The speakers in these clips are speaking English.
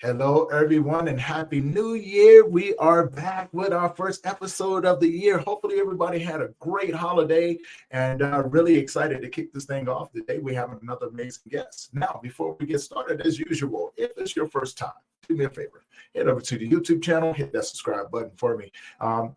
Hello, everyone, and Happy New Year. We are back with our first episode of the year. Hopefully, everybody had a great holiday and really excited to kick this thing off. Today, we have another amazing guest. Now, before we get started, as usual, if it's your first time, do me a favor, head over to the YouTube channel, hit that subscribe button for me. And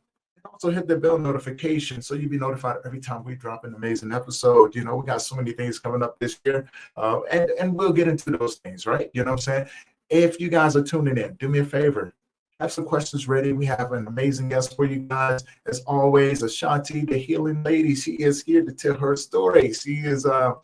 also hit the bell notification so you'll be notified every time we drop an amazing episode. We got so many things coming up this year, and we'll get into those things, right? You know what I'm saying? If you guys are tuning in, do me a favor. Have some questions ready. We have an amazing guest for you guys. As always, Ashanti, the healing lady, she is here to tell her story. She is an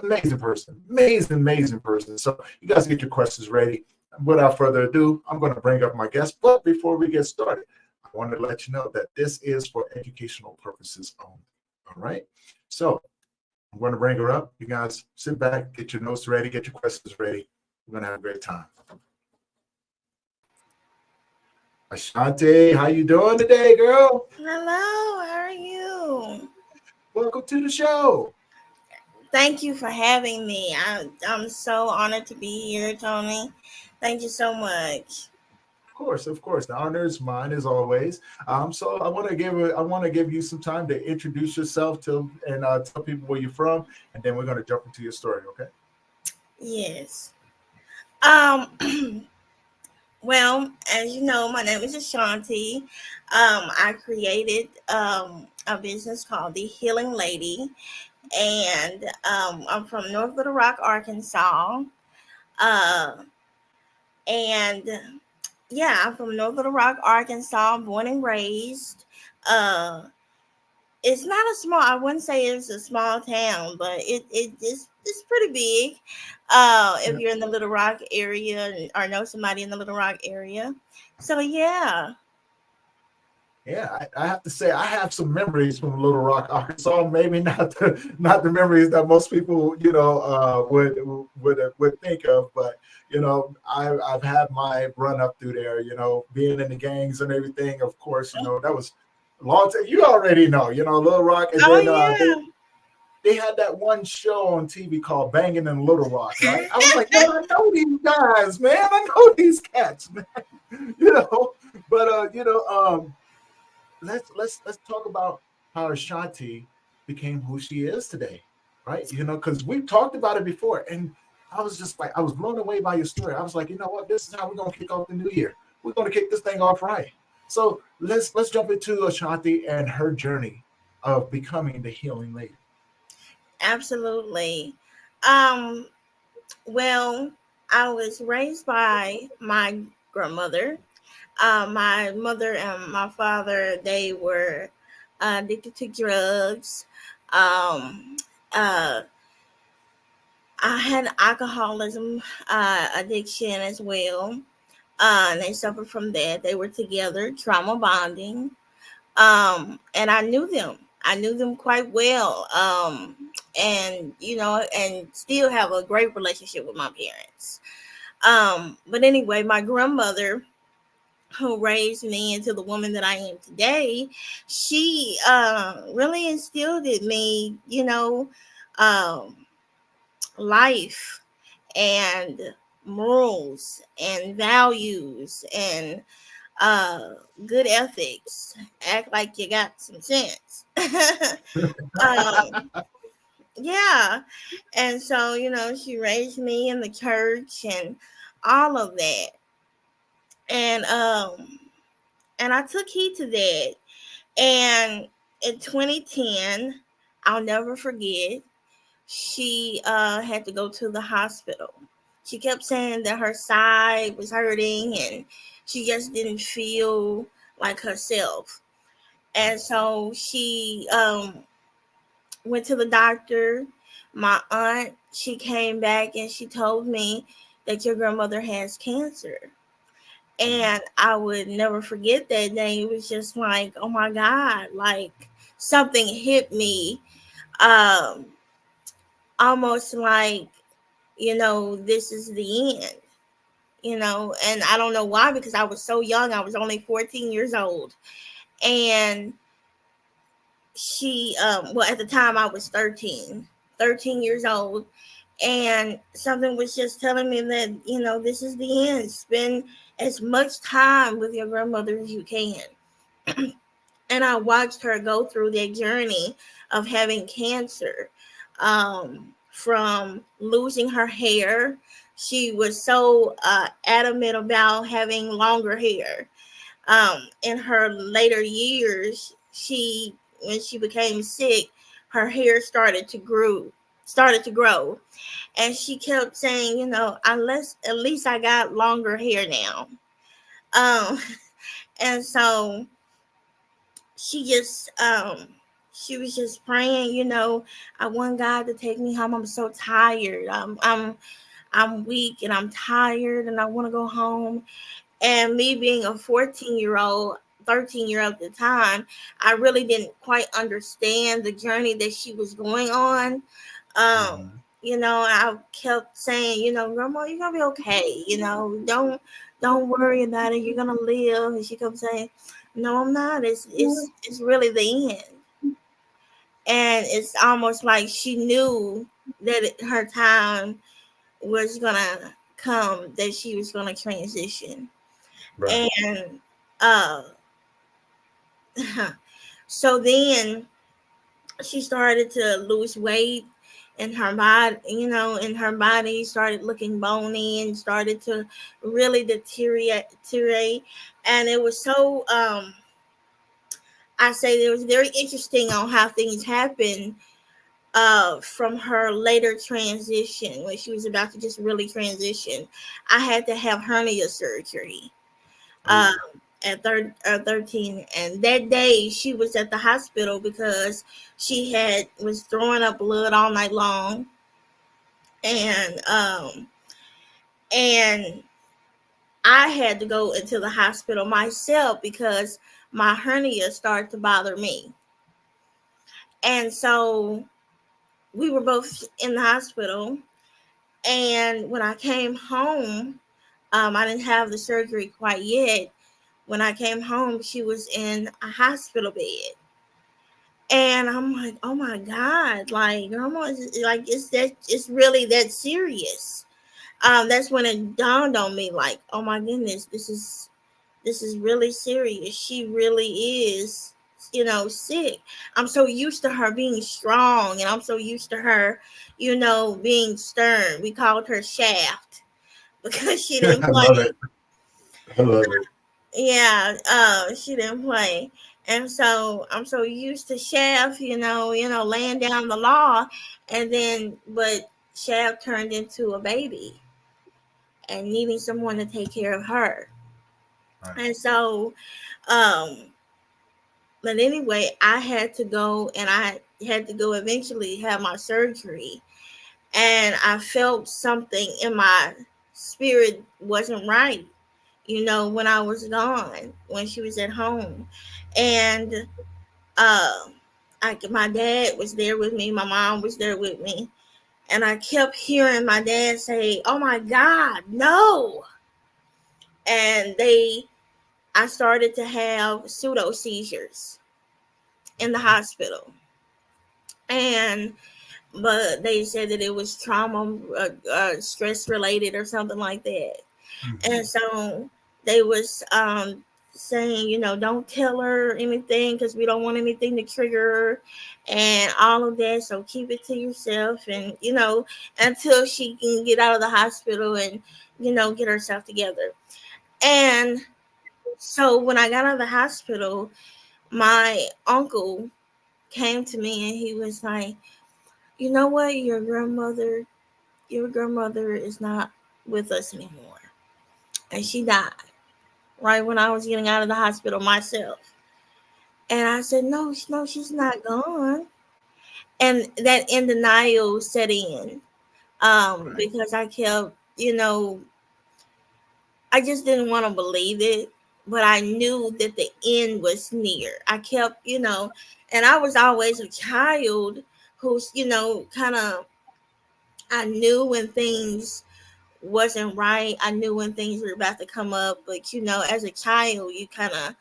amazing person, amazing person. So you guys get your questions ready. Without further ado, I'm going to bring up my guest. But before we get started, I want to let you know that this is for educational purposes only. All right. So I'm going to bring her up. You guys sit back, get your notes ready, get your questions ready. We're going to have a great time. Ashanti, how you doing today, girl? Hello, how are you? Welcome to the show. Thank you for having me. I'm so honored to be here, Tony. Thank you so much. Of course. The honor is mine as always. So I want to give you some time to introduce yourself to and tell people where you're from, and then we're going to jump into your story. Okay? Yes. Um. Well, as you know, my name is Ashanti. I created a business called the Healing Lady, and I'm from North Little Rock, Arkansas. Uh, and Yeah, I'm from North Little Rock, Arkansas, born and raised. Uh, it's not a small. I wouldn't say it's a small town, but it's pretty big. If Yeah. you're in the Little Rock area or know somebody in the Little Rock area, so yeah. Yeah, I have to say I have some memories from Little Rock, Arkansas. Maybe not the memories that most people would think of, but I've had my run up through there. Being in the gangs and everything. Of course, that was a long time. You already know. Little Rock, and Oh then yeah. they had that one show on TV called Banging in Little Rock, right? I was like, man, I know these guys, man. I know these cats, man. you know, but let's talk about how Ashanti became who she is today, right? Because we've talked about it before, and I was just like, I was blown away by your story. I was like, you know what? This is how we're gonna kick off the new year. We're gonna kick this thing off right. So let's jump into Ashanti and her journey of becoming the healing lady. Absolutely. Um. Well, I was raised by my grandmother. My mother and my father, they were addicted to drugs. Um, uh, I had alcoholism addiction as well. And they suffered from that. They were together, trauma bonding. And I knew them. I knew them quite well. And and still have a great relationship with my parents. But anyway, my grandmother, who raised me into the woman that I am today, she really instilled in me, um, life and morals and values and uh, good ethics. Act like you got some sense. um, yeah. And so, she raised me in the church and all of that. And and I took heed to that. And in 2010, I'll never forget, she had to go to the hospital. She kept saying that her side was hurting and she just didn't feel like herself. And so she went to the doctor. My aunt, she came back and she told me that your grandmother has cancer. And I would never forget that day. It was just like, oh my God, like something hit me. Um, Almost like, this is the end, and I don't know why, because I was so young. I was only 14 years old. And she, well, at the time I was 13 years old. And something was just telling me that, this is the end. Spend as much time with your grandmother as you can. And I watched her go through that journey of having cancer, from losing her hair. She was so adamant about having longer hair. In her later years, when she became sick, her hair started to grow, and she kept saying, unless at least I got longer hair now. Um, and so she just she was just praying, I want God to take me home. I'm so tired. I'm weak and I'm tired and I want to go home. And me being a 14-year-old, 13-year-old at the time, I really didn't quite understand the journey that she was going on. Um, Mhm. I kept saying, Grandma, you're gonna be okay. Don't worry about it. You're gonna live. And she kept saying, no, I'm not. It's really the end. And it's almost like she knew that her time was gonna come, that she was gonna transition. Right. And uh so then she started to lose weight, and her body, started looking bony and started to really deteriorate. And it was so I say it was very interesting on how things happened from her later transition, when she was about to just really transition. I had to have hernia surgery um, Oh. at 13, and that day she was at the hospital because she was throwing up blood all night long, and I had to go into the hospital myself because my hernia started to bother me. And so we were both in the hospital. And when I came home, I didn't have the surgery quite yet. When I came home, she was in a hospital bed. And I'm like, oh my God, like, grandma, like, it's really that serious. That's when it dawned on me, like, oh my goodness, this is really serious. She really is, sick. I'm so used to her being strong, and I'm so used to her, being stern. We called her Shaft because she didn't I love play. it. I love it. Yeah, she didn't play. And so I'm so used to Shaft, laying down the law, and then but Shaft turned into a baby and needing someone to take care of her. Right. And so, um, but anyway, I had to go, and I had to go eventually have my surgery, and I felt something in my spirit wasn't right, when I was gone, when she was at home. And uh, my dad was there with me, my mom was there with me, and I kept hearing my dad say, "Oh my God, no!" And I started to have pseudo seizures in the Okay. hospital, and but they said that it was trauma, stress related or something like that. And Mhm. so they was saying, don't tell her anything because we don't want anything to trigger her and all of that. So keep it to yourself, and until she can get out of the hospital and get herself together. And so when I got out of the hospital, my uncle came to me and he was like, you know what, your grandmother is not with us anymore, and she died right when I was getting out of the hospital myself. And I said, no, no, she's not gone. And that in denial set in, Right. because I kept, I just didn't want to believe it, but I knew that the end was near. I kept, and I was always a child who's, kind of, I knew when things wasn't right. I knew when things were about to come up, but as a child, you kind of,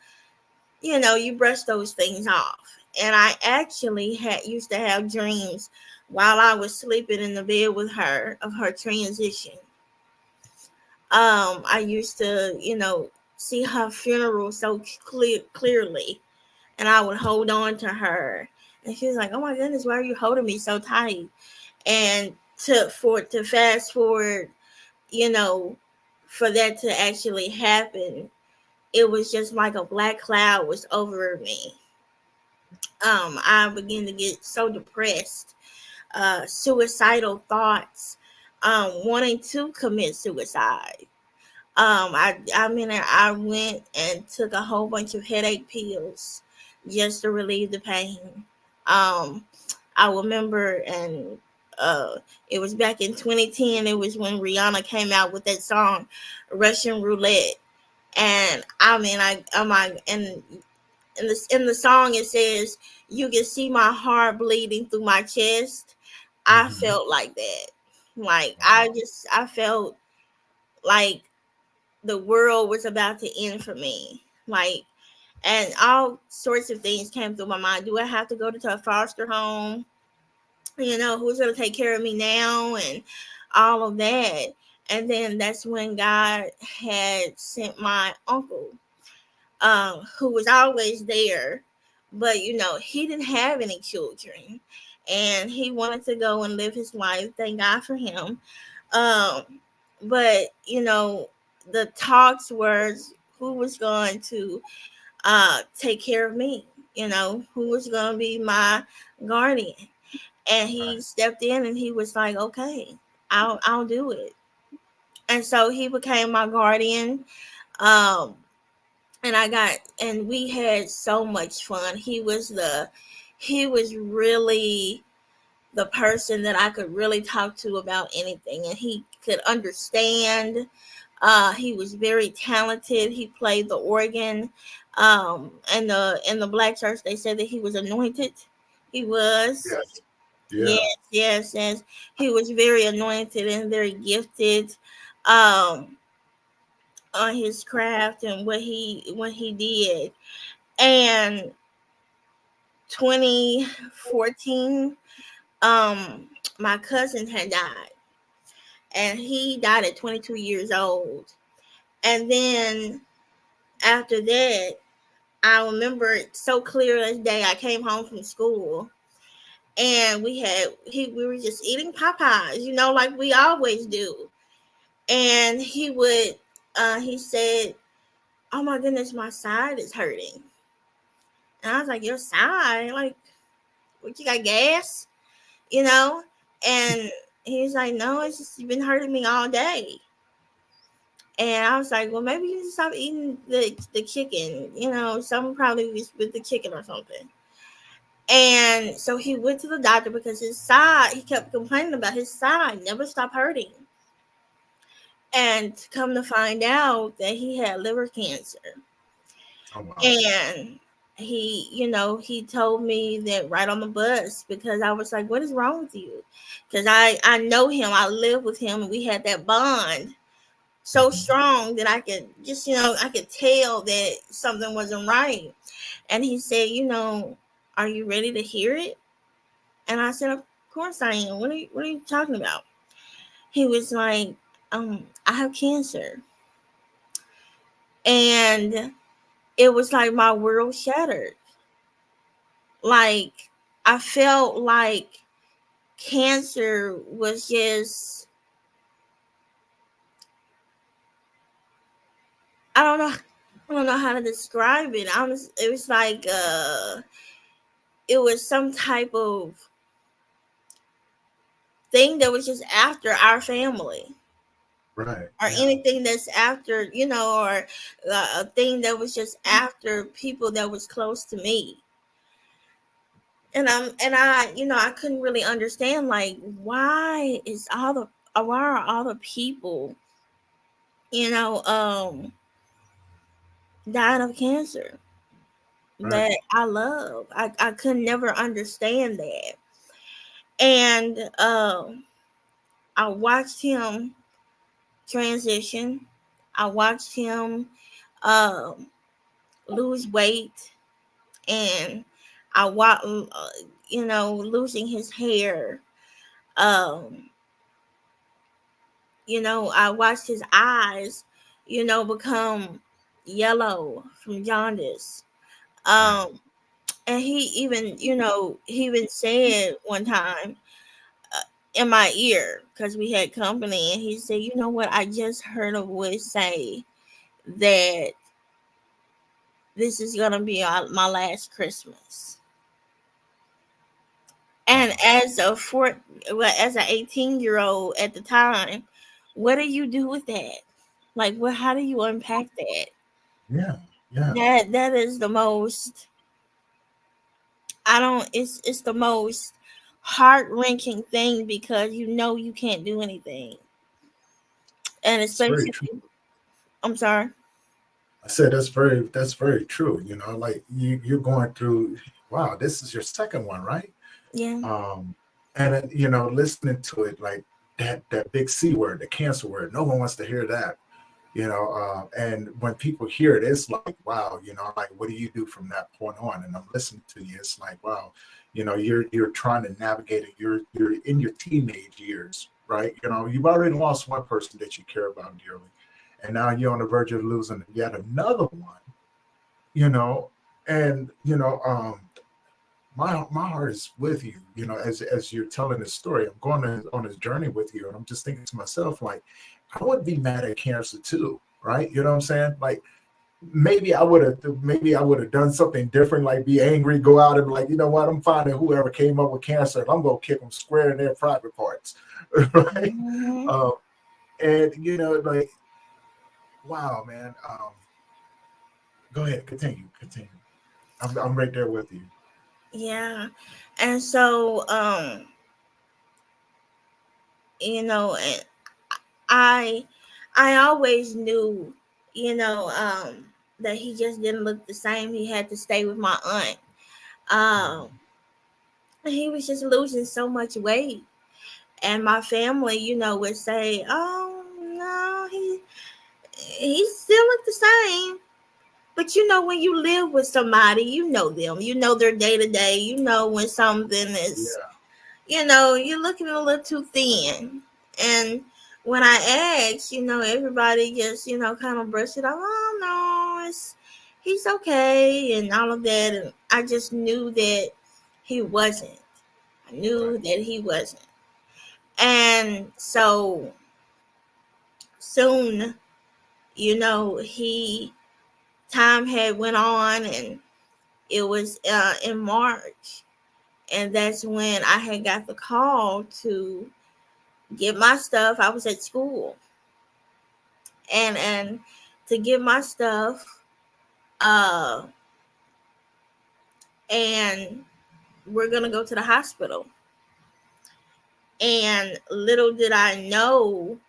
you brush those things off. And I actually had used to have dreams while I was sleeping in the bed with her of her transition. I used to, see her funeral so clearly, and I would hold on to her, and she was like, "Oh my goodness, why are you holding me so tight?" And to fast forward, you know, for that to actually happen, it was just like a black cloud was over me. I began to get so depressed, suicidal thoughts, wanting to commit suicide. I went and took a whole bunch of headache pills just to relieve the pain. Um, I remember, and uh, it was back in 2010. It was when Rihanna came out with that song, Russian Roulette. And in the song it says, "You can see my heart bleeding through my chest." I Hmm. felt like that. Like Wow. I felt like the world was about to end for me. Like, and all sorts of things came through my mind. Do I have to go to a foster home? Who's going to take care of me now? And all of that. And then that's when God had sent my uncle, who was always there, but he didn't have any children, and he wanted to go and live his life. Thank God for him. Um, but the talks were who was going to take care of me. Who was going to be my guardian, and he Right. stepped in and he was like, "Okay, I'll do it." And so he became my guardian. Um, and we had so much fun. He was really the person that I could really talk to about anything, and he could understand. He was very talented. He played the organ. In the black church, they said that he was anointed. He was. Yes. Yes, Yeah. yes, yes. He was very anointed and very gifted. Um, on his craft and what he did. And 2014, my cousin had died, and he died at 22 years old. And then after that, I remember it so clear as day. I came home from school, and we were just eating Popeyes, like we always do. And he said, "Oh my goodness, my side is hurting." And I was like, "Your side? Like, what, you got gas?" you know? And he's like, "No, it's just been hurting me all day." And I was like, "Well, maybe you need to stop eating the chicken. Something probably was with the chicken or something." And so he went to the doctor because he kept complaining about his side, never stopped hurting. And come to find out that he had liver cancer. Oh wow. And he told me that right on the bus, because I was like, "What is wrong with you?" Because I know him, I live with him, and we had that bond so Hmm. strong that I could just, I could tell that something wasn't right. And he said, "Are you ready to hear it?" And I said, "Of course I am. What are you talking about?" He was like, "I have cancer." And it was like my world shattered. Like, I felt like cancer was just, I don't know, I don't know how to describe it. It was like it was some type of thing that was just after our family, Right. or Yeah. anything that's after, or a thing that was just after people that was close to me. And I couldn't really understand, like, why are all the people, you know um dying of cancer Right. that I love. I could never understand that. And I watched him transition. I watched him um lose weight, and I watched, losing his hair. Um, I watched his eyes, become yellow from jaundice. Right. Um, and he even said one time in my ear, because we had company, and he said, "You know what? I just heard a voice say that this is gonna be my last Christmas." And Wow. as an 18-year-old at the time, what do you do with that? Like, what? How do you unpack that? Yeah. Yeah. That is the most. I don't. It's the most heart wrenching thing, because you can't do anything, and It's very especially. true. I'm sorry. I said that's very true. Like you're going through. Wow, this is your second one, right? Yeah. Um, and then, listening to it, like that big C word, the cancer word. No one wants to hear that. And when people hear it, it's like, wow, like, what do you do from that point on? And I'm listening to you, it's like, wow, you're trying to navigate it. You're in your teenage years, right? You've already lost one person that you care about dearly, and now you're on the verge of losing yet another one. you know and my heart is with you, as you're telling this story. I'm going on this journey with you, and I'm just thinking to myself, like, I would be mad at cancer too, right? You know what I'm saying? Like, maybe I would have done something different, like be angry, go out and be like, you know what, I'm finding whoever came up with cancer, and I'm gonna kick them square in their private parts. Right. Hmm. um and like, wow, man. Go ahead, continue. I'm right there with you. Yeah. And so, and I I always knew, you know, um, that he just didn't look the same. He had to stay with my aunt. Um, Mhm. he was just losing so much weight, and my family, would say, "Oh no, he still looked the same." But when you live with somebody, you know them. You know their day to day. You know when something is, Yeah. you're looking a little too thin. And when I asked, everybody just, kind of brushed it off. Oh no, he's okay and all of that. And I just knew that he wasn't. I Right. knew that he wasn't. And so soon, he time had went on, and it was in March, and that's when I had got the call to get my stuff. I was at school, and to get my stuff, uh, and we're gonna go to the hospital. And little did I know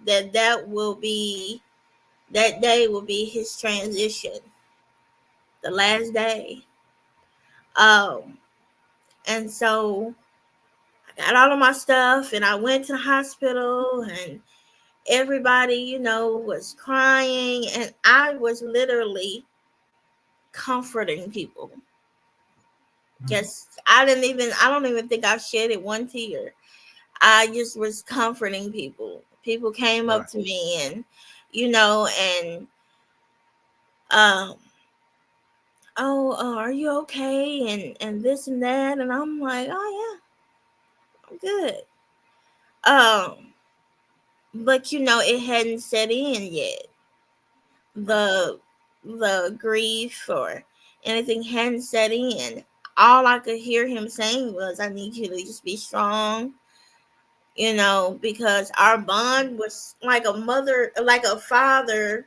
that that day will be his transition, the last day. Um, and so I got all of my stuff, and I went to the hospital, and everybody, was crying, and I was literally comforting people. Mm. Just I don't even think I shedded one tear. I just was comforting people. People came up Right. to me, and um oh, are you okay, and this and that, and I'm like, oh yeah, I'm good. Um but it hadn't set in yet. Right. The grief or anything hadn't set in. All I could hear him saying was, "I need you to just be strong," because our bond was like a father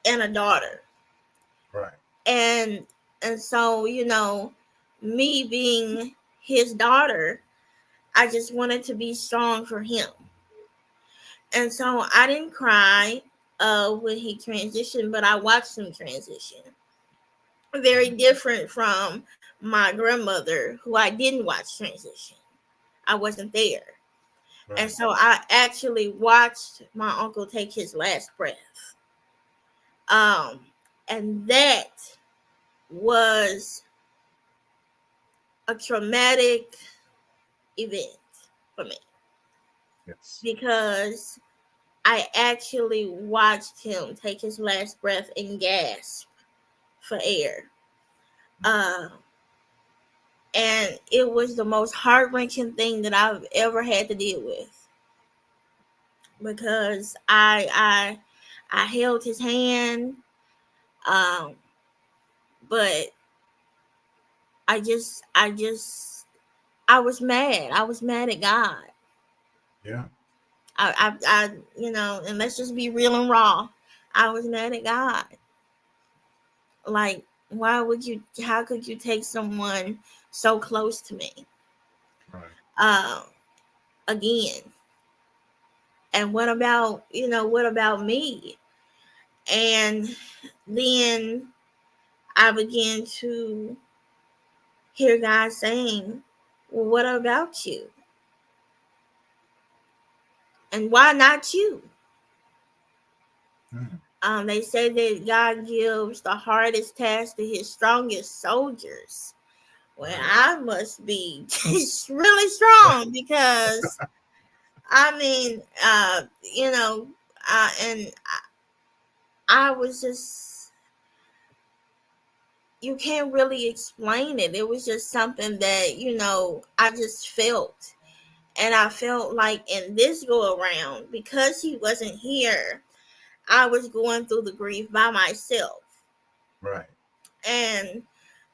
and a daughter. Right. And so, me being his daughter, I just wanted to be strong for him. And so I didn't cry when he transitioned, but I watched him transition. Very Mhm. different from my grandmother, who I didn't watch transition. I wasn't there. And Right. so I actually watched my uncle take his last breath. Um, and that was a traumatic event for me. Yes. because I actually watched him take his last breath and gasp for air. Uh, and it was the most heart wrenching thing that I've ever had to deal with, because I held his hand, um, but I was mad. I was mad at God. Yeah. And let's just be real and raw. I was mad at God. Like, why would you? How could you take someone so close to me? Right. Uh, Again. And what about me? And then I began to hear God saying, well, what about you? And why not you? Mm. They say that God gives the hardest task to his strongest soldiers. Well, Right. I must be really strong, because I mean, and I was just, you can't really explain it. It was just something that, I just felt. And I felt like in this go around, because he wasn't here, I was going through the grief by myself. Right. And,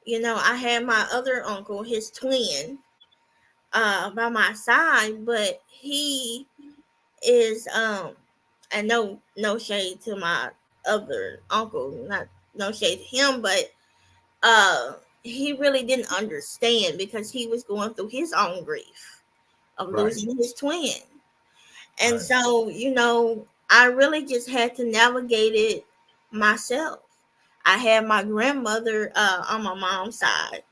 I had my other uncle, his twin, by my side, but he is, and no shade to my other uncle, not no shade to him, but uh he really didn't understand, because he was going through his own grief of Right. losing his twin. And Right. so, I really just had to navigate it myself. I had my grandmother on my mom's side,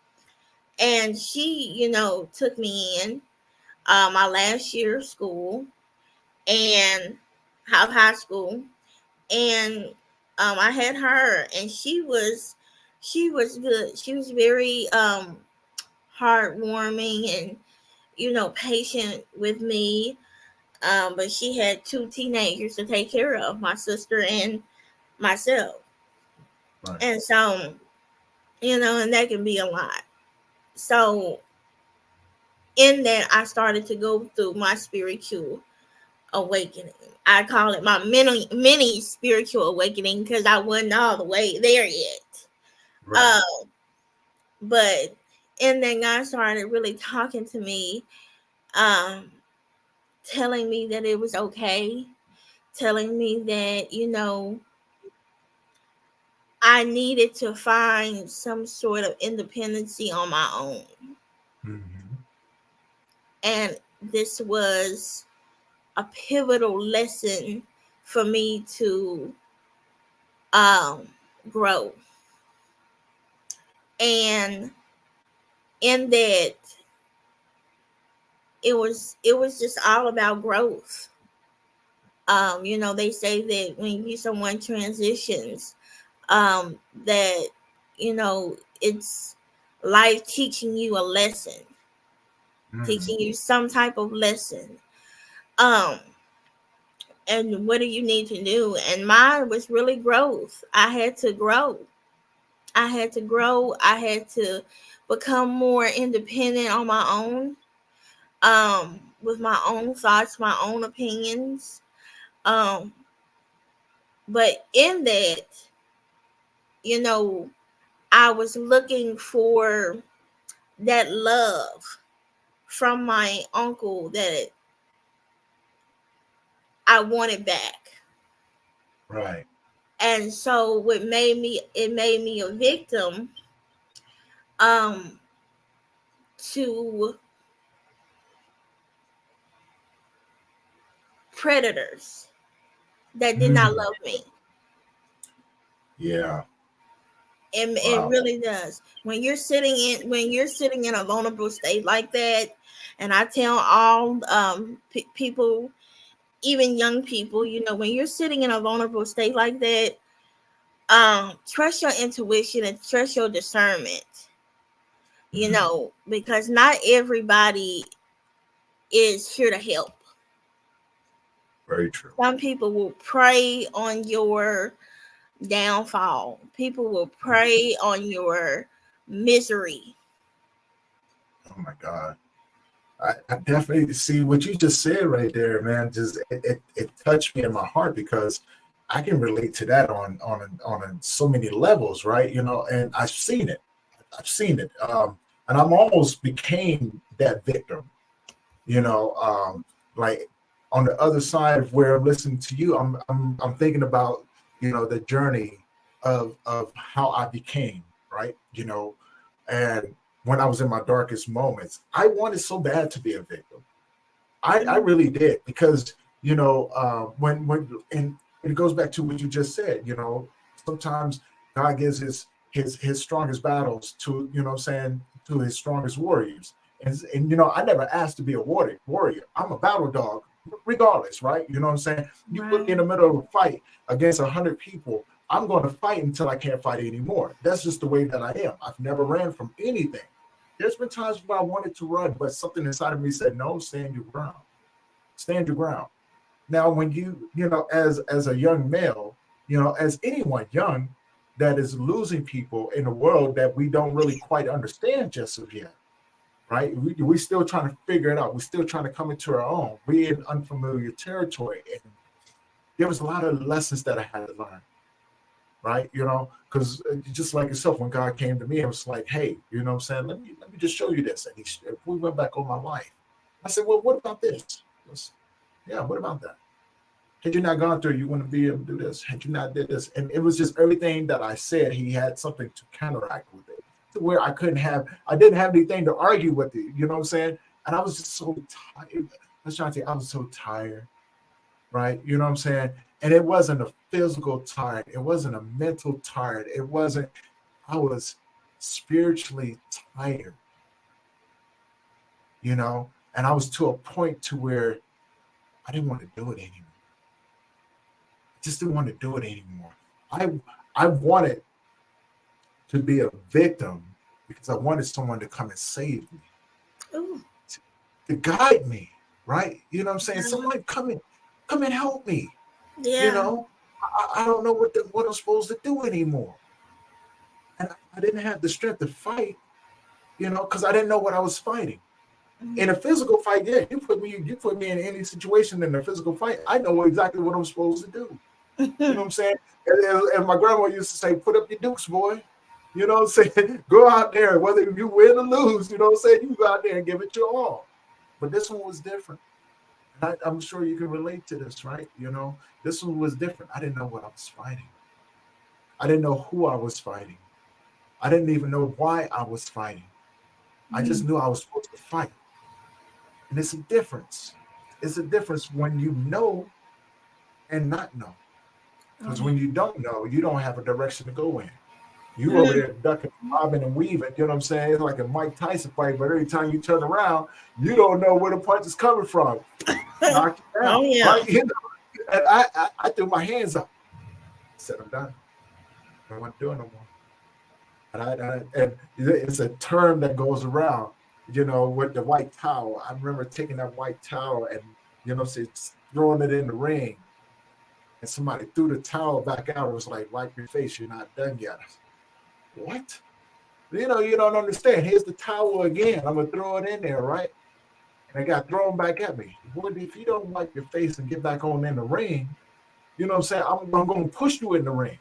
and she, took me in my last year of school and high school, and I had her, and she was good. She was very heartwarming and patient with me. But she had two teenagers to take care of, my sister and myself, Right. and so and that can be a lot. So in that, I started to go through my spiritual awakening. I call it my mini spiritual awakening, because I wasn't all the way there yet. Right. Uh, but and then God started really talking to me, um, telling me that it was okay, telling me that I needed to find some sort of independency on my own, Mm-hmm. and this was a pivotal lesson for me to um grow. And in that, it was just all about growth. They say that when you someone transitions, that it's life teaching you a lesson, Mm-hmm. teaching you some type of lesson. Um, and what do you need to do? And mine was really growth. I had to grow. I had to grow. I had to become more independent on my own, with my own thoughts, my own opinions. Um, but in that, you know, I was looking for that love from my uncle that I wanted back. Right. And so it made me a victim um to predators that did not Mm. love me. Yeah. It Wow. really does. When you're sitting in a vulnerable state like that, and I tell all people, even young people, when you're sitting in a vulnerable state like that, trust your intuition and trust your discernment. Mm-hmm. Because not everybody is here to help. Very true. Some people will prey on your downfall. People will prey on your misery. Oh my God. I definitely see what you just said right there, man. Just it touched me in my heart because I can relate to that on so many levels, right? You know, and I've seen it. I've seen it. And I'm almost became that victim, you know, like on the other side of where I'm listening to you, I'm thinking about, you know, the journey of how I became, right? You know, and when I was in my darkest moments, I wanted so bad to be a victim. I Mm, really did because you know when and it goes back to what you just said. You know, sometimes God gives his strongest battles to you know what I'm saying to his strongest warriors. And you know, I never asked to be a warrior. I'm a battle dog, regardless, right? You know what I'm saying? You put me in right. the middle of a fight against 100 people. I'm going to fight until I can't fight anymore. That's just the way that I am. I've never ran from anything. There's been times where I wanted to run, but something inside of me said, no, stand your ground. Stand your ground. Now, when you know, as a young male, you know, as anyone young that is losing people in a world that we don't really quite understand just of yet, right? We still trying to figure it out. We're still trying to come into our own. We're in unfamiliar territory. And there was a lot of lessons that I had to learn, right? You know, because just like yourself, when God came to me, it was like, hey, you know what I'm saying? Let me just show you this. And we went back on my life. I said, well, what about this? Yeah, what about that? Had you not gone through, you wouldn't be able to do this. Had you not did this, and it was just everything that I said. He had something to counteract with it, to where I didn't have anything to argue with it. You know what I'm saying? And I was just so tired. I was trying to say, I was so tired, right? You know what I'm saying? And it wasn't a physical tired. It wasn't a mental tired. It wasn't. I was spiritually tired, you know. And I was to a point to where I didn't want to do it anymore. Just didn't want to do it anymore. I I wanted to be a victim because I wanted someone to come and save me, Ooh, to, to guide me, right? You know what I'm saying? yeah. Someone come and help me. You Yeah. know, I don't know what I'm supposed to do anymore, and I didn't have the strength to fight. You know, because I didn't know what I was fighting. In a physical fight, yeah, you put me in any situation in a physical fight, I know exactly what I'm supposed to do. You know what I'm saying? And my grandma used to say, put up your dukes, boy. You know what I'm saying? Go out there, whether you win or lose, you know what I'm saying? You go out there and give it your all. But this one was different. And I'm sure you can relate to this, right? You know, this one was different. I didn't know what I was fighting. I didn't know who I was fighting. I didn't even know why I was fighting. I just knew I was supposed to fight. And it's a difference. It's a difference when you know and not know. Oh, Because yeah. when you don't know, you don't have a direction to go in. You over Mm. there ducking, bobbing, and weaving. You know what I'm saying? It's like a Mike Tyson fight, but every time you turn around, you don't know where the punch is coming from. Knock you down, Oh, yeah. right? You know? And I threw my hands up. I said, I'm done. I don't want to do it no more. And it's a term that goes around, you know, with the white towel. I remember taking that white towel and, you know, say, throwing it in the ring. And somebody threw the towel back out. It was like, wipe your face. You're not done yet. What? You know, you don't understand. Here's the towel again. I'm gonna throw it in there, right? And it got thrown back at me. Boy, if you don't wipe your face and get back on in the ring, you know what I'm saying? I'm gonna push you in the ring.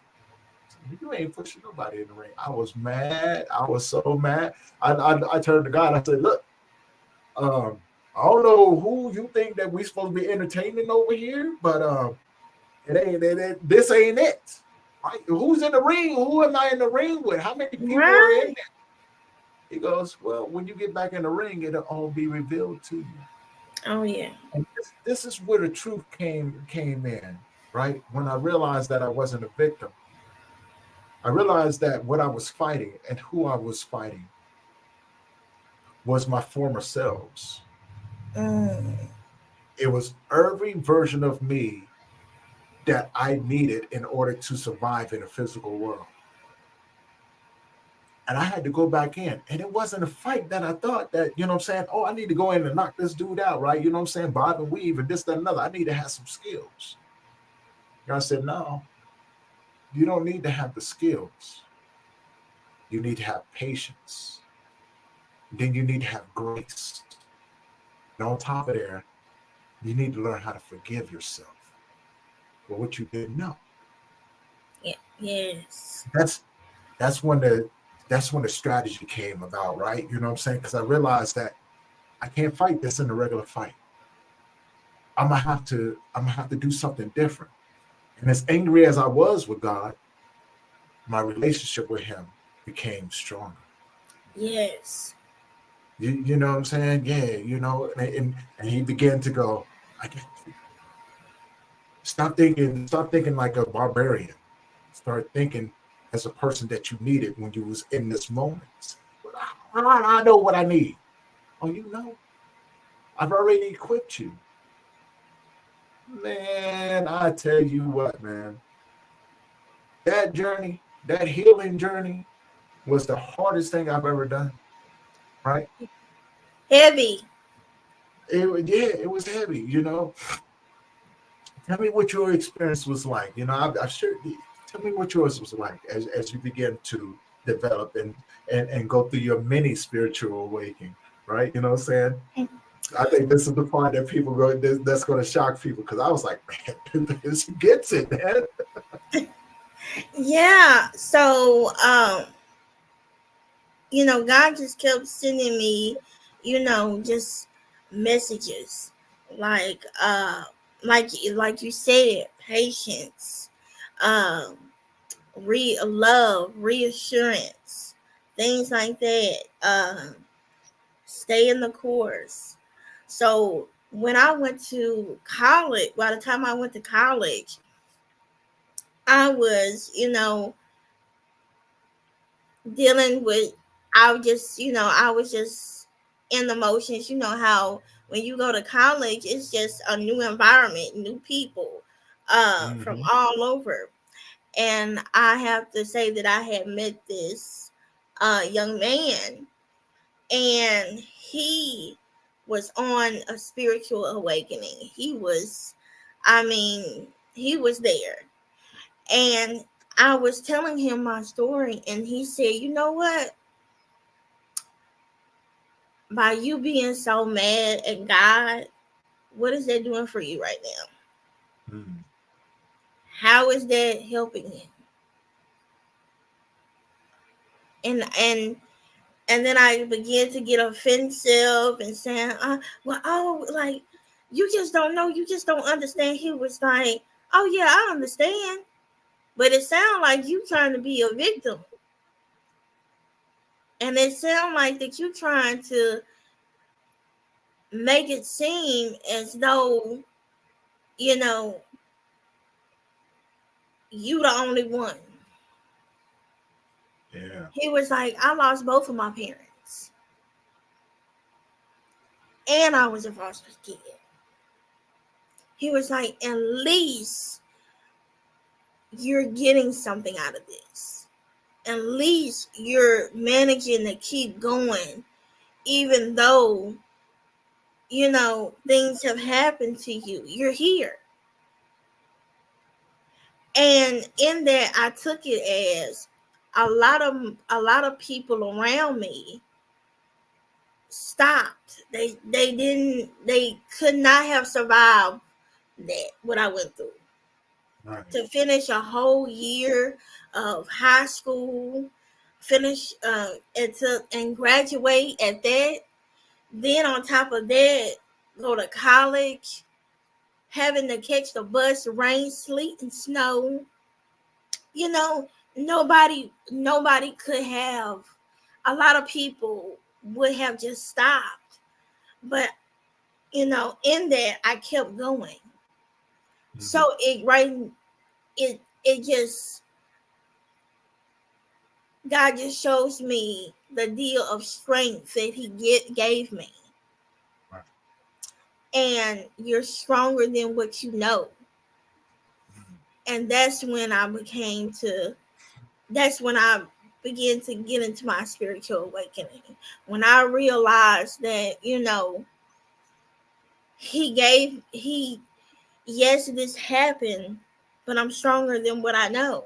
You ain't pushing nobody in the ring. I was mad. I was so mad. I turned to God. I said, look, I don't know who you think that we supposed to be entertaining over here, but this ain't it. Right? Who's in the ring? Who am I in the ring with? How many people are in Right. there? He goes, well, when you get back in the ring, it'll all be revealed to you. Oh, yeah. And this is where the truth came in, right? When I realized that I wasn't a victim, I realized that what I was fighting and who I was fighting was my former selves. Mm. It was every version of me that I needed in order to survive in a physical world. and I had to go back in. And it wasn't a fight that I thought that, you know what I'm saying? Oh, I need to go in and knock this dude out, right? You know what I'm saying? Bob and weave and this, that, and another. I need to have some skills. God said, no, you don't need to have the skills. You need to have patience. Then you need to have grace. And on top of there, you need to learn how to forgive yourself for what you didn't know. Yeah. Yes. That's that's when the that's when the strategy came about, right? You know what I'm saying? Because I realized that I can't fight this in a regular fight. I'm gonna have to do something different. And as angry as I was with God, my relationship with Him became stronger. Yes. You know what I'm saying? Yeah, and He began to go, I got you. Stop thinking like a barbarian. Start thinking as a person that you needed when you was in this moment. But I know what I need. Oh, you know, I've already equipped you. Man, I tell you what, man, that journey, that healing journey was the hardest thing I've ever done, right? Heavy. Yeah, it was heavy, you know. Tell me what your experience was like. You know, I've sure. Tell me what yours was like as you begin to develop and go through your mini spiritual awakening, right? You know what I'm saying? I think this is the part that people go that's going to shock people because I was like, man, this gets it, man. Yeah. So, God just kept sending me, just messages like, like you said, patience, um, love, reassurance, things like that. Stay in the course. So when I went to college, by the time I went to college, I was, dealing with, I was just in the motions. You know how when you go to college, it's just a new environment, new people, from Mm-hmm. all over. And I have to say that I had met this young man, and he was on a spiritual awakening. I mean, he was there. And I was telling him my story, and he said, "You know what? By you being so mad at God, what is that doing for you right now? Mm. How is that helping you?" And and then I began to get offensive and saying, well, oh, like, you just don't know, you just don't understand." He was like, "Oh yeah, I understand, but it sounds like you trying to be a victim, and it sounds like that you trying to make it seem as though, you know, you the only one." Yeah. He was like, "I lost both of my parents, and I was a foster kid." He was like, "At least you're getting something out of this. At least you're managing to keep going, even though, things have happened to you. You're here." And in that, I took it as a lot of people around me stopped. They could not have survived that, what I went through. Right. To finish a whole year of high school, finish and graduate at that. Then on top of that, go to college, having to catch the bus, rain, sleet, and snow. You know, nobody could have. A lot of people would have just stopped, but in that I kept going. Mm-hmm. So it just, God just shows me the deal of strength that gave me, Right. and you're stronger than what you know. Mm-hmm. And that's when I began to get into my spiritual awakening. When I realized that, he yes, this happened, but I'm stronger than what I know.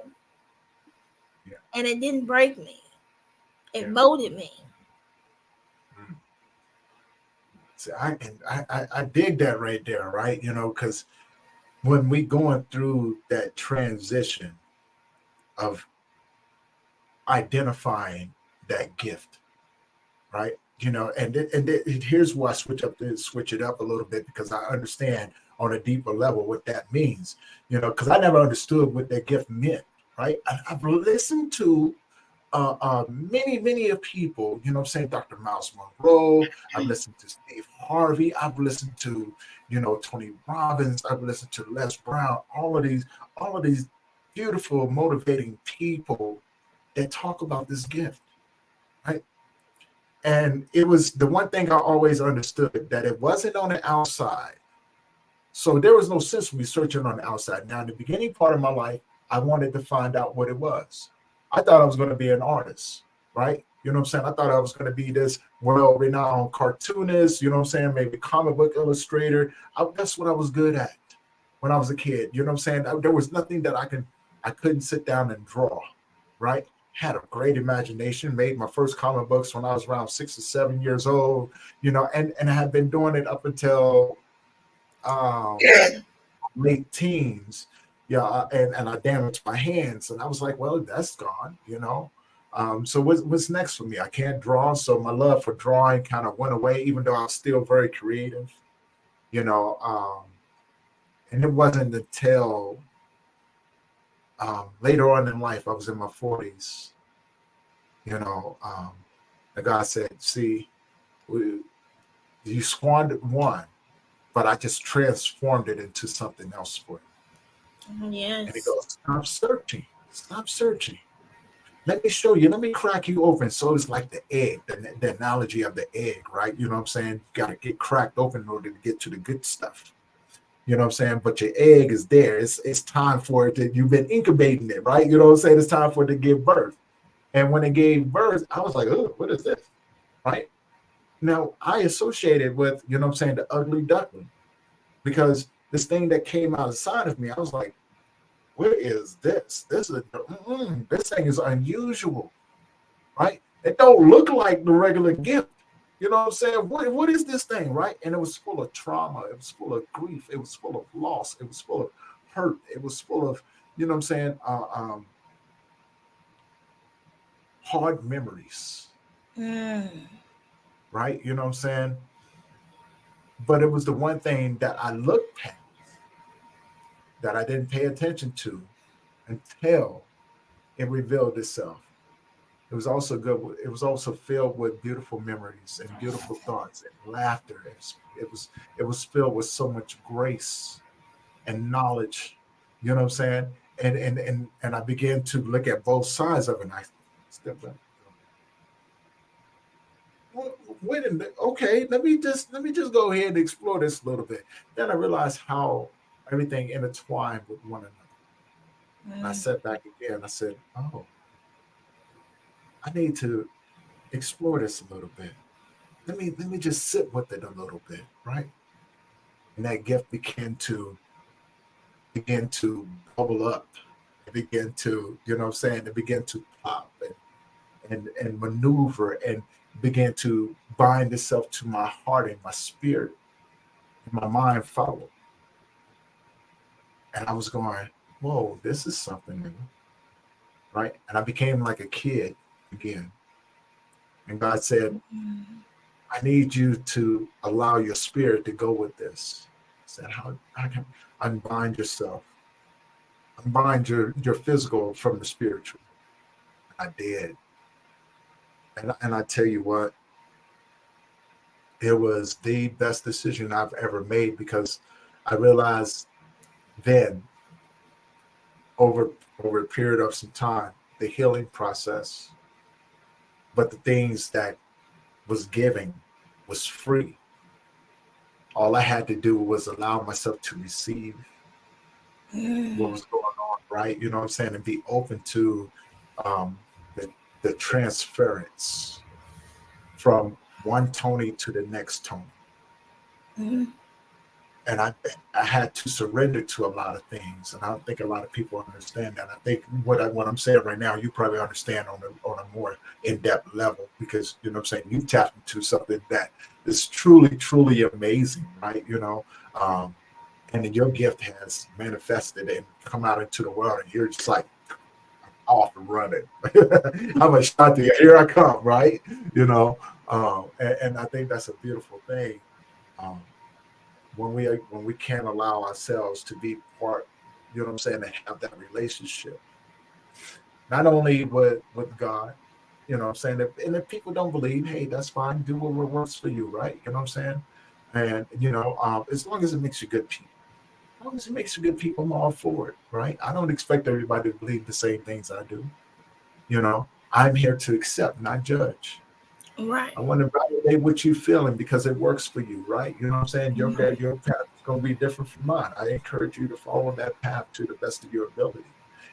Yeah. And it didn't break me. It Yeah. molded me. Mm. See, I dig that right there, right? Because when we going through that transition of identifying that gift, right? Here's why I switch it up a little bit, because I understand on a deeper level what that means. Because I never understood what that gift meant, right? I've listened to many of people, I'm saying, Dr. Miles Monroe. I've listened to Steve Harvey. I've listened to, Tony Robbins. I've listened to Les Brown. All of these beautiful, motivating people that talk about this gift, right? And it was the one thing I always understood, that it wasn't on the outside. So there was no sense in me searching on the outside. Now, in the beginning part of my life, I wanted to find out what it was. I thought I was going to be an artist, right? You know what I'm saying? I thought I was going to be this world-renowned cartoonist, you know what I'm saying? Maybe comic book illustrator. That's what I was good at when I was a kid. You know what I'm saying? There was nothing that I couldn't sit down and draw, right? Had a great imagination, made my first comic books when I was around 6 or 7 years old, and I had been doing it up until um, late teens. Yeah, and I damaged my hands, and I was like, well, that's gone. So what's next for me? I can't draw, so my love for drawing kind of went away, even though I was still very creative. You know, um, and it wasn't until later on in life, I was in my 40s. You know, um, the guy said, "See, you squandered one, but I just transformed it into something else for you." And he Yes. goes, "Stop searching. Stop searching. Let me show you. Let me crack you open." So it's like the egg, the analogy of the egg, right? You know what I'm saying? You got to get cracked open in order to get to the good stuff. You know what I'm saying? But your egg is there. It's time for it to, you've been incubating it, right? You know what I'm saying? It's time for it to give birth. And when it gave birth, I was like, oh, what is this? Right? Now I associated with, you know what I'm saying, the ugly duckling, because this thing that came outside of me, I was like, what is this? This thing is unusual, right? It don't look like the regular gift. You know what I'm saying? What is this thing, right? And it was full of trauma. It was full of grief. It was full of loss. It was full of hurt. It was full of, you know what I'm saying, hard memories, Mm. right? You know what I'm saying? But it was the one thing that I looked at that I didn't pay attention to until it revealed itself. It was also good. It was also filled with beautiful memories and beautiful thoughts and laughter. It was filled with so much grace and knowledge. You know what I'm saying? And I began to look at both sides of it. And I stepped back. Wait a minute. Okay, let me just go ahead and explore this a little bit. Then I realized how everything intertwined with one another. And I Mm. sat back again. I said, "Oh, I need to explore this a little bit. Let me just sit with it a little bit, right?" And that gift began to bubble up. It began to, you know what I'm saying, it began to pop and maneuver and began to bind itself to my heart and my spirit. And my mind followed. And I was going, whoa, this is something new, right? And I became like a kid again. And God said, Mm. I need you to allow your spirit to go with this. I said, how can unbind yourself, unbind your physical from the spiritual? I did. And I tell you what, it was the best decision I've ever made, because I realized then, over over a period of some time, the healing process, but the things that was giving was free. All I had to do was allow myself to receive what Mm. was going on, right? You know what I'm saying? And be open to um, the the transference from one Tony to the next Tony. Mhm. And I had to surrender to a lot of things, and I don't think a lot of people understand that. I think what I'm saying right now, you probably understand on a more in depth level, because you know what I'm saying, you tapped into something that is truly amazing, right? Um, and then your gift has manifested and come out into the world, and you're just like off and running. I'm Ashanti, here I come, right? You know, and I think that's a beautiful thing. Um, when we can't allow ourselves to be part, you know what I'm saying, to have that relationship, not only with God, you know what I'm saying, and if people don't believe, hey, that's fine, do what works for you, right? You know what I'm saying? And as long as it makes you good people, as long as it makes you good people, I'm all for it, right? I don't expect everybody to believe the same things I do. I'm here to accept, not judge. Right. I want to validate what you're feeling because it works for you, right? You know what I'm saying? Your path is going to be different from mine. I encourage you to follow that path to the best of your ability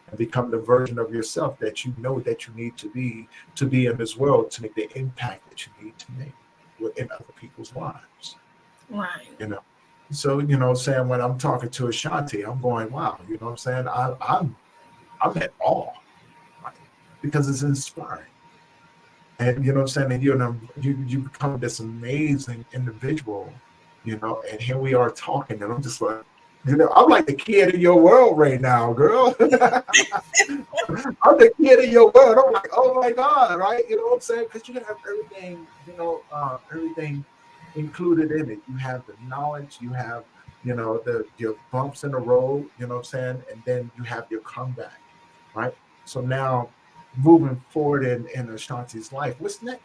and become the version of yourself that you know that you need to be in this world to make the impact that you need to make in other people's lives. Right. You know, so saying when I'm talking to Ashanti, I'm going, wow. You know what I'm saying? I'm at awe, right? Because it's inspiring. And you know what I'm saying, and you become this amazing individual, and here we are talking, and I'm just like, I'm like the kid in your world right now, girl. I'm the kid in your world. I'm like, oh my God, right? You know what I'm saying? Because you have everything, everything included in it. You have the knowledge, you have, your bumps in the road, you know what I'm saying? And then you have your comeback, right? So now moving forward in Ashanti's life, what's next?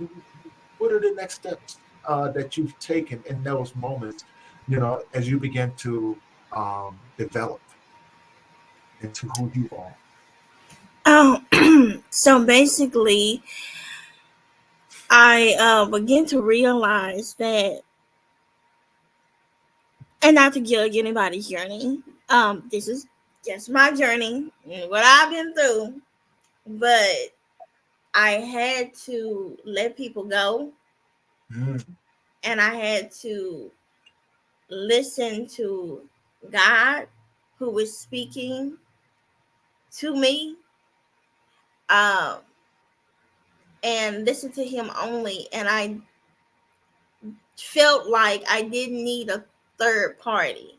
What are the next steps that you've taken in those moments, as you begin to develop into who you are? So basically, I began to realize that, and not to judge anybody's journey. This is just my journey and what I've been through, but I had to let people go, Mm, and I had to listen to God, who was speaking to me, um, and listen to Him only. And I felt like I didn't need a third party.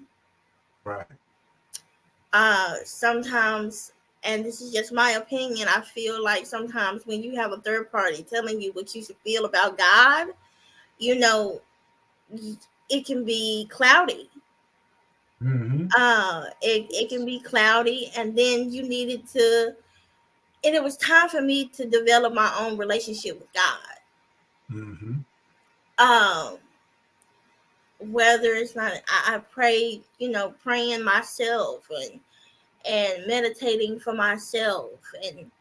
right. Sometimes, and this is just my opinion, I feel like sometimes when you have a third party telling you what you should feel about God, you know, it can be cloudy. Mm-hmm. It can be cloudy, and then you needed to, and it was time for me to develop my own relationship with God. Mm-hmm. Um, whether it's not, I prayed, praying myself and meditating for myself, and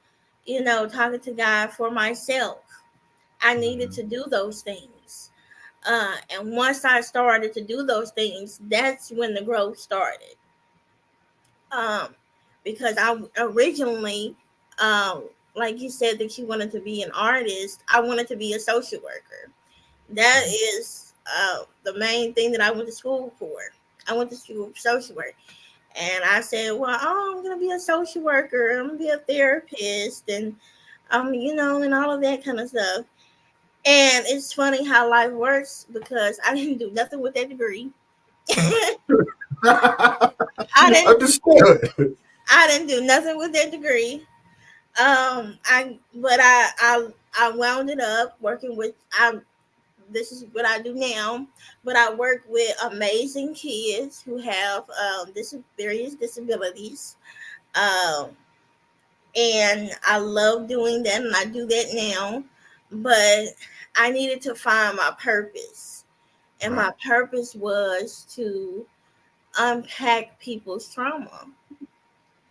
talking to God for myself. I needed Mm-hmm. to do those things. And once I started to do those things, that's when the growth started. Um, because I originally, um, like you said, that you wanted to be an artist, I wanted to be a social worker. That Right. is the main thing that I went to school for. I went to school for social work. And I said, well, I'm going to be a social worker. I'm going to be a therapist and, and all of that kind of stuff. And it's funny how life works because I didn't do nothing with that degree. I didn't Understood. I didn't do nothing with that degree. I wound it up working with, this is what I do now, but I work with amazing kids who have various disabilities. Um, and I love doing that, and I do that now. But I needed to find my purpose, and Right. my purpose was to unpack people's trauma,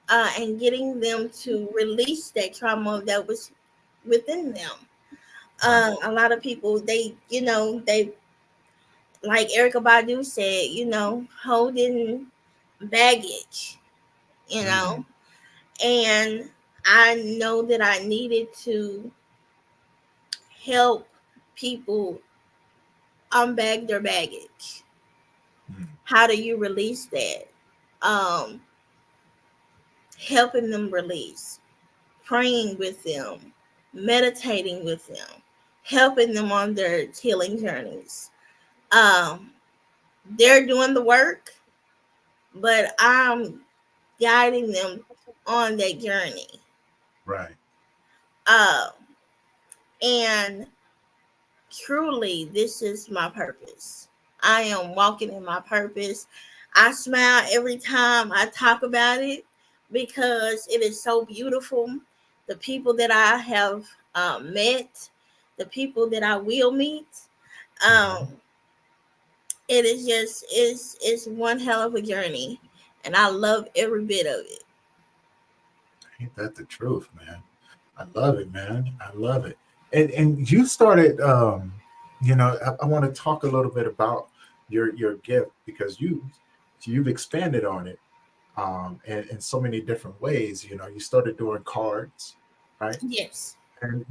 and getting them to release that trauma that was within them. Right. A lot of people, they, like Erica Badu said, holding baggage, you Mm. know, and I know that I needed to. help people unbag their baggage. Mm. How do you release that? Um, Helping them release, praying with them, meditating with them, helping them on their healing journeys. Um, they're doing the work, but I'm guiding them on that journey. Right. Uh, and truly, this is my purpose. I am walking in my purpose. I smile every time I talk about it because it is so beautiful. The people that I have met, the people that I will meet, um, Mhm. it is just it's one hell of a journey, and I love every bit of it. Ain't that the truth, man? I love it, man. I love it. And you started, I want to talk a little bit about your gift because you've expanded on it in so many different ways. You know, you started doing cards, right? Yes. And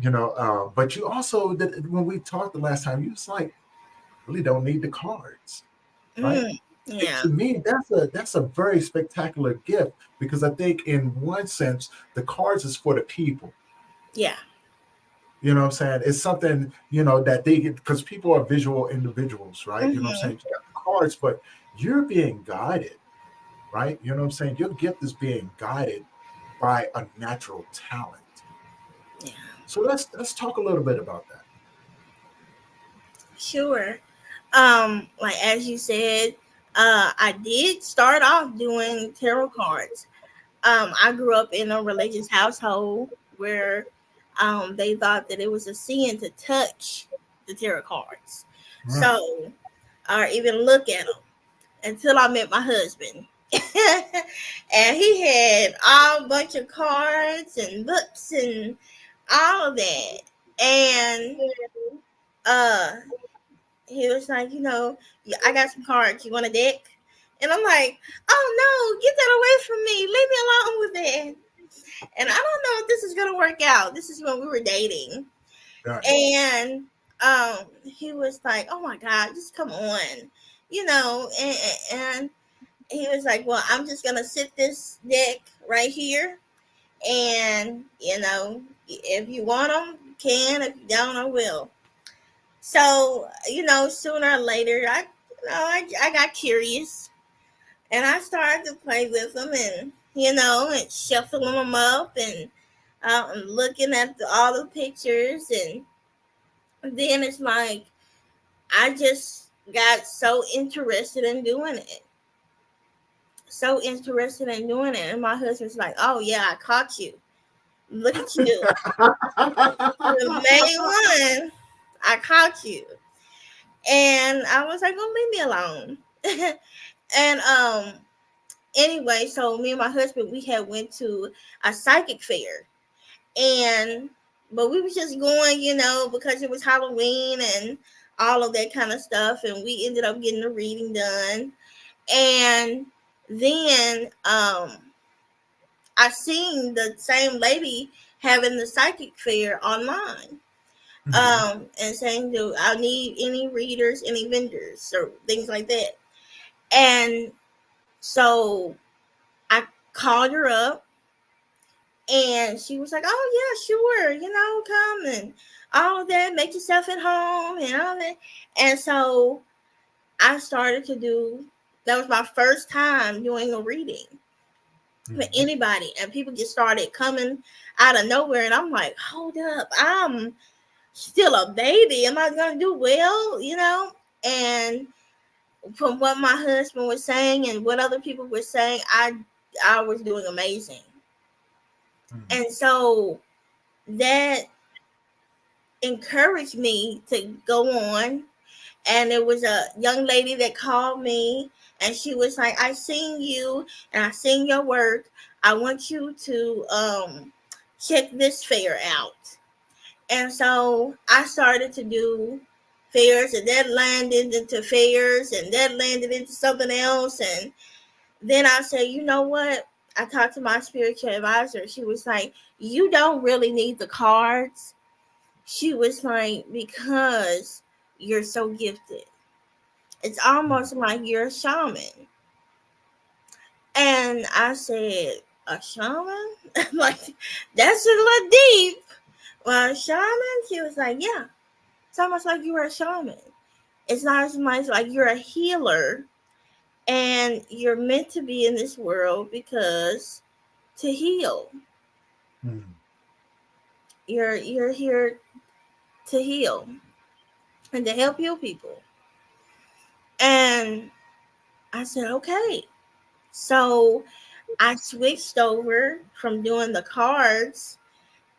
but you also did, when we talked the last time, you was like, really don't need the cards, right? Mm, And yeah. to me, that's a very spectacular gift because I think in one sense the cards is for the people. Yeah. You know what I'm saying? It's something, that they get because people are visual individuals, right? You know what I'm Hmm. saying? You got the cards, but you're being guided, right? You know what I'm saying? Your gift is being guided by a natural talent. Yeah. So let's talk a little bit about that. Sure. Like as you said, I did start off doing tarot cards. I grew up in a religious household where they thought that it was a sin to touch the tarot cards, Right. so or even look at them until I met my husband. And he had all bunch of cards and books and all of that. And uh he was like, "Yeah, I got some cards. You want a deck?" And I'm like, "Oh no, get that away from me. Leave me alone with that." And I don't know if this is gonna work out. This is when we were dating. Right. And he was like, "Oh my God, just come on." And he was like, "Well, I'm just gonna sit this deck right here, and if you want them, you can. If you don't, I will." So sooner or later, I got curious, and I started to play with them, and and shuffling them up, and looking at all the pictures, and then it's like I just got so interested in doing it, and my husband's like, "Oh yeah, I caught you. Look at you, the main one. I caught you." And I was like, "Well, leave me alone." And anyway, so me and my husband, we had went to a psychic fair, and but we was just going, because it was Halloween and all of that kind of stuff, and we ended up getting the reading done. And then I seen the same lady having the psychic fair online, Mhm. and saying, "Do I need any readers, any vendors, or things like that?" And so I called her up, and she was like, "Oh yeah, sure, come and all of that, make yourself at home and all that." And so I started to do. That was my first time doing a reading for Mhm. anybody, and people just started coming out of nowhere, and I'm like, "Hold up, I'm still a baby. Am I gonna do well?" And from what my husband was saying and what other people were saying, I was doing amazing. Mhm. And so that encouraged me to go on. And there was a young lady that called me, and she was like, "I seen you and I seen your work. I want you to check this fair out." And so I started to do fairs, and that landed into fairs, and that landed into something else. And then I said, "You know what?" I talked to my spiritual advisor. She was like, "You don't really need the cards. she was like, because you're so gifted. It's almost like you're a shaman. And I said, a shaman? Like, that's a little deep. Well, a shaman? She was like, yeah, it's almost like you were a shaman. It's not as much like you're a healer and you're meant to be in this world because to heal. Mm. You're here to heal and to help heal people. And I said, okay. So I switched over from doing the cards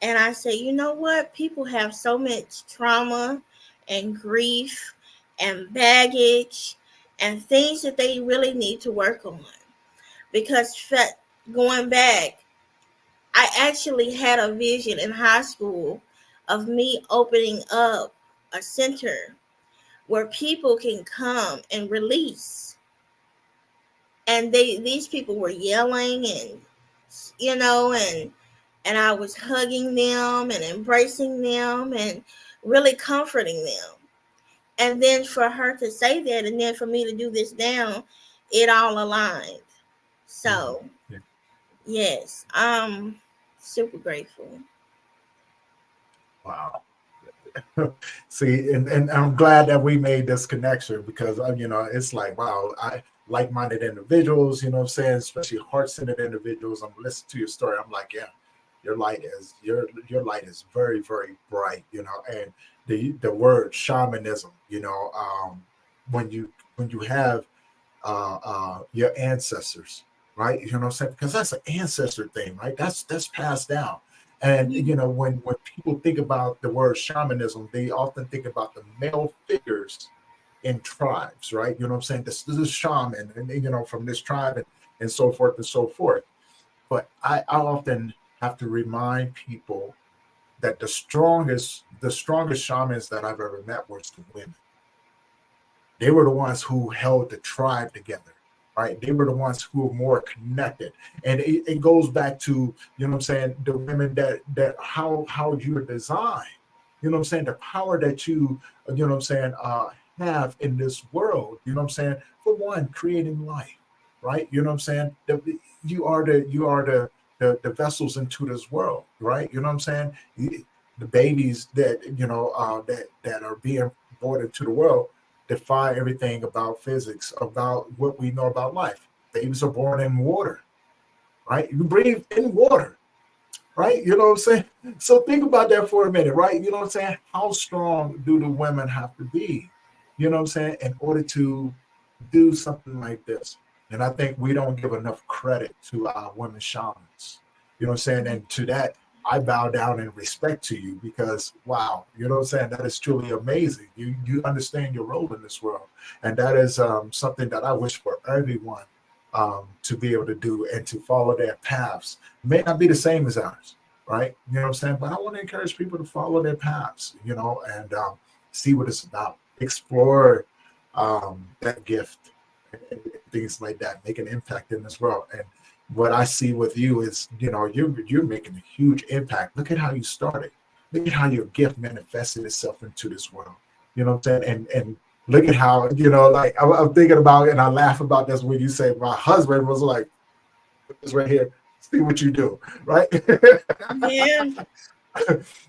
and I said, you know what? People have so much trauma and grief and baggage and things that they really need to work on. Because going back, I actually had a vision in high school of me opening up a center where people can come and release. And these people were yelling and and I was hugging them and embracing them and really comforting them. And then for her to say that and then for me to do this now, it all aligned. Mm. So yes, I'm super grateful. Wow. See, and I'm glad that we made this connection because it's like, wow, I like-minded individuals, you know what I'm saying, especially heart-centered individuals. I'm listening to your story. I'm like, yeah, your light is very, very bright, and the word shamanism, when you have your ancestors, right? You know what I'm saying? Because that's an ancestor thing, right? That's passed down. And when people think about the word shamanism, they often think about the male figures in tribes, right? You know what I'm saying? This is shaman, and from this tribe, and so forth and so forth. But I often have to remind people that the strongest shamans that I've ever met was the women. They were the ones who held the tribe together, right? They were the ones who were more connected. And it goes back to, what I'm saying, the women that how you're designed. You know what I'm saying? The power that what I'm saying, have in this world, you know what I'm saying? For one, creating life, right? You know what I'm saying? You are the vessels into this world, right? You know what I'm saying? The babies that that are being born into the world defy everything about physics, about what we know about life. Babies are born in water, right? You breathe in water, right? You know what I'm saying? So think about that for a minute, right? You know what I'm saying? How strong do the women have to be, you know what I'm saying, in order to do something like this? And I think we don't give enough credit to our women shamans, you know what I'm saying? And to that, I bow down in respect to you because wow, you know what I'm saying? That is truly amazing. You understand your role in this world. And that is something that I wish for everyone to be able to do and to follow their paths. May not be the same as ours, right? You know what I'm saying? But I want to encourage people to follow their paths, and see what it's about. Explore that gift and things like that. Make an impact in this world. And what I see with you is, you're making a huge impact. Look at how you started. Look at how your gift manifested itself into this world. You know what I'm saying? And look at how, like I'm thinking about it and I laugh about this when you say my husband was like, this right here, see what you do, right? Yeah.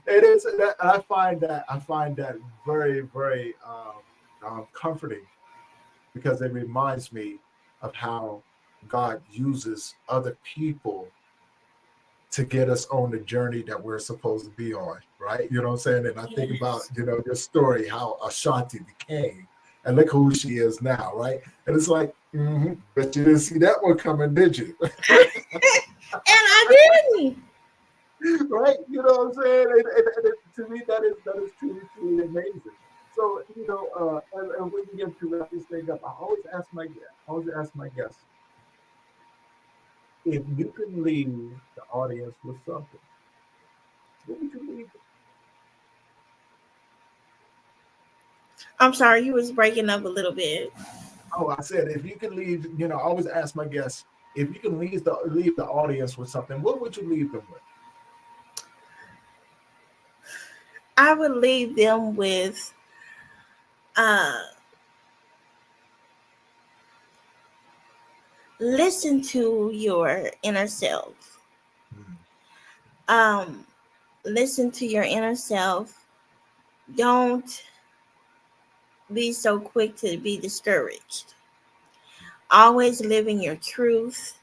It is. I find that very, very comforting because it reminds me of how God uses other people to get us on the journey that we're supposed to be on, right? You know what I'm saying? And I think about, Yes. your story, how Ashanti became, and look who she is now, right? And it's like, but you didn't see that one coming, did you? And I didn't. Right? You know what I'm saying? To me, that is truly, truly amazing. So, and we begin to wrap this thing up. I always ask my guests if you could leave the audience with something, what would you leave? I'm sorry, you was breaking up a little bit. Oh, I said if you could leave. I always ask my guests if you can leave the audience with something. What would you leave them with? I would leave them with uh, listen to your inner self. Mm. Um, Listen to your inner self. Don't be so quick to be discouraged. Always living your truth.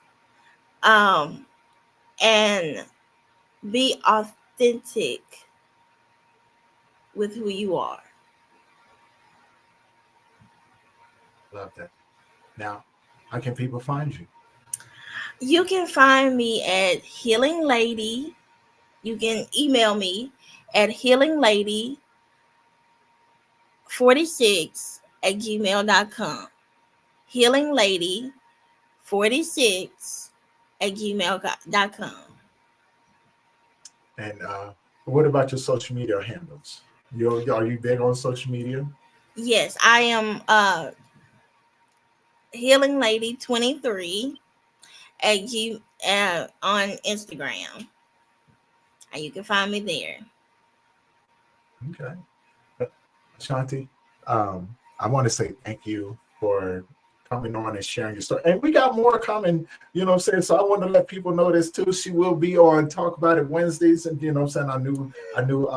Um, and be authentic with who you are. Love that. Now, how can people find you? You can find me at Healing Lady. You can email me at healinglady46 at gmail.com. Healing Lady 46 at gmail.com. And what about your social media handles? Are you big on social media? Yes, I am Healing Lady 23 on Instagram. And you can find me there. Okay. Ashanti, I want to say thank you for coming on and sharing your story. And we got more coming, you know what I'm saying? So I want to let people know this too. She will be on Talk About It Wednesdays, and you know what I'm saying, I knew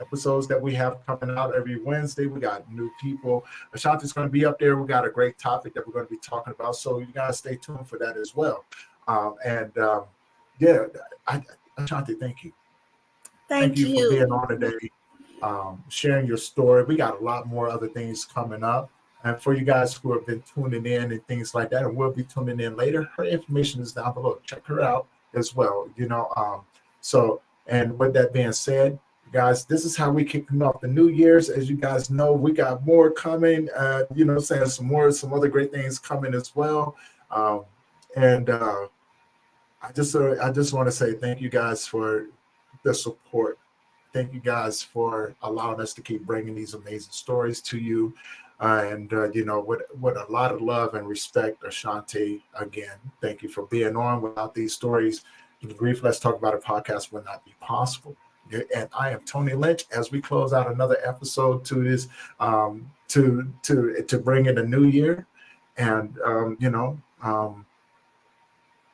episodes that we have coming out every Wednesday. We got new people. Ashanti's going to be up there. We got a great topic that we're going to be talking about. So you guys stay tuned for that as well. And yeah, I, Ashanti, thank you. Thank Thank you for being you. on today, sharing your story. We got a lot more other things coming up. And for you guys who have been tuning in and things like that, and will be tuning in later, her information is down below. Check her out as well. And with that being said, guys, this is how we kicking off the New Year's. As you guys know, we got more coming. Saying some other great things coming as well. Um, and I just want to say thank you guys for the support. Thank you guys for allowing us to keep bringing these amazing stories to you. With a lot of love and respect, Ashanti, again, thank you for being on. Without these stories, the Grief Let's Talk About It podcast would not be possible. And I am Tony Lynch as we close out another episode to this to bring in a new year. And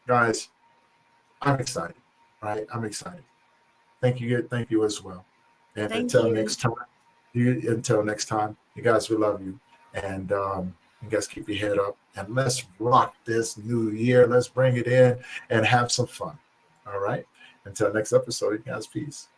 guys, I'm excited, right? I'm excited. Thank you as well. And Thank you. until next time, you guys, we love you. And you guys keep your head up and let's rock this new year. Let's bring it in and have some fun. All right. Until next episode, you guys, peace.